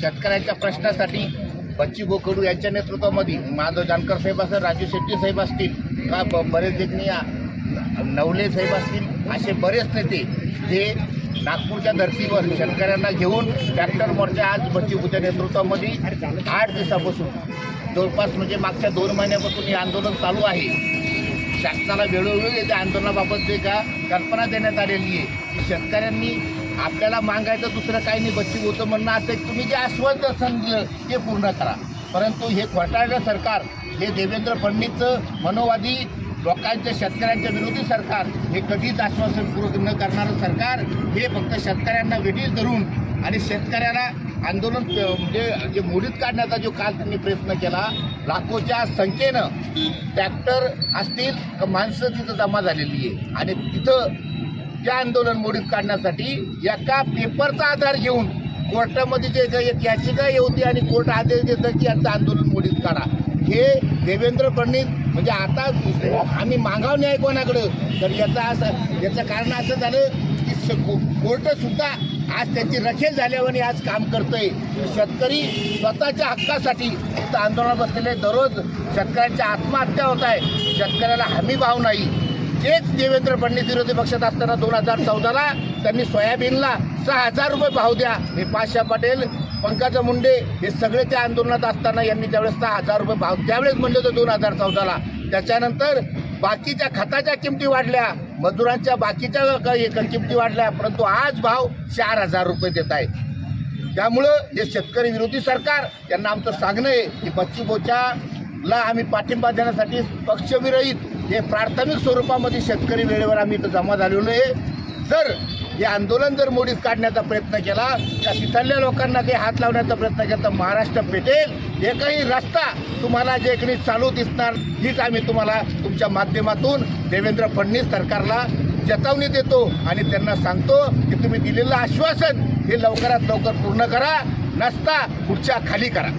शेतकऱ्यांच्या प्रश्नासाठी बच्चूभाऊ कडू यांच्या नेतृत्वामध्ये माधव जानकर साहेब असतील, राजू शेट्टी साहेब असतील, का बरेच नवले साहेब असतील, असे बरेच नेते जे नागपूरच्या धर्तीवर शेतकऱ्यांना घेऊन ट्रॅक्टर मोर्चा आज बच्चूभाऊच्या नेतृत्वामध्ये 8 दिवसापासून जवळपास म्हणजे मागच्या 2 महिन्यापासून हे आंदोलन चालू आहे। शासनाला वेळोवेळी त्या आंदोलनाबाबत जे का कल्पना देण्यात आलेली आहे की शेतकऱ्यांनी आपल्याला मागायचं दुसरं काही नाही। बच्चूभाऊचं म्हणणं असं की तुम्ही जे आश्वासन दिलं ते पूर्ण करा, परंतु हे घोटाळलं सरकार, हे देवेंद्र फडणवीसचं मनोवादी लोकांच्या शेतकऱ्यांच्या विरोधी सरकार, हे कधीच आश्वासन पूर्ण न करणारं सरकार, हे फक्त शेतकऱ्यांना वेठीस धरून आणि शेतकऱ्याला आंदोलन म्हणजे जे मोडीत काढण्याचा जो काल त्यांनी प्रयत्न केला, लाखोच्या संख्येनं ट्रॅक्टर असतील माणसं तिथं जमा झालेली आहे आणि तिथं त्या आंदोलन मोडीत काढण्यासाठी एका पेपरचा आधार घेऊन कोर्टामध्ये जे एक याचिका होती आणि कोर्ट आदेश देतं की यांचं आंदोलन मोडीत काढा। हे देवेंद्र फडणवीस म्हणजे आता आम्ही मागाव न्याय कोणाकडं, तर याचं कारण असं झालं की कोर्टसुद्धा आज त्यांची रखेल झाल्यावर आज काम करतोय। शेतकरी स्वतःच्या हक्कासाठी फक्त आंदोलनात बसलेले, दररोज शेतकऱ्यांच्या आत्महत्या होत आहे, शेतकऱ्याला हमी भाव नाही। तेच देवेंद्र फडणवीस विरोधी पक्षात असताना 2014ला त्यांनी सोयाबीनला 6,000 रुपये भाव द्या, हे पाशा पटेल, पंकजा मुंडे हे सगळे त्या आंदोलनात असताना यांनी त्यावेळेस 6,000 रुपये भाव त्यावेळेस म्हणलं होतं 2014ला। त्याच्यानंतर बाकीच्या खताच्या किमती वाढल्या, मजुरांच्या बाकीच्या किमती वाढल्या, परंतु आज भाव 4,000 रुपये देत आहे। त्यामुळं हे शेतकरी विरोधी सरकार यांना आमचं सांगणं आहे की बच्चूभाऊला आम्ही पाठिंबा देण्यासाठी पक्षविरहित हे प्राथमिक स्वरूपामध्ये शेतकरी वेळेवर आम्ही इथं जमा झालेलो आहे। जर हे आंदोलन जर मोडीत काढण्याचा प्रयत्न केला, त्या तिथल्या लोकांना काही हात लावण्याचा प्रयत्न केला तर महाराष्ट्र पेटेल। एकही रस्ता तुम्हाला जे काही चालू दिसणार हीच आम्ही तुम्हाला तुमच्या माध्यमातून देवेंद्र फडणवीस सरकारला चेतावणी देतो आणि त्यांना सांगतो की तुम्ही दिलेलं आश्वासन हे लवकरात लवकर पूर्ण करा, नसता खुर्च्या खाली करा।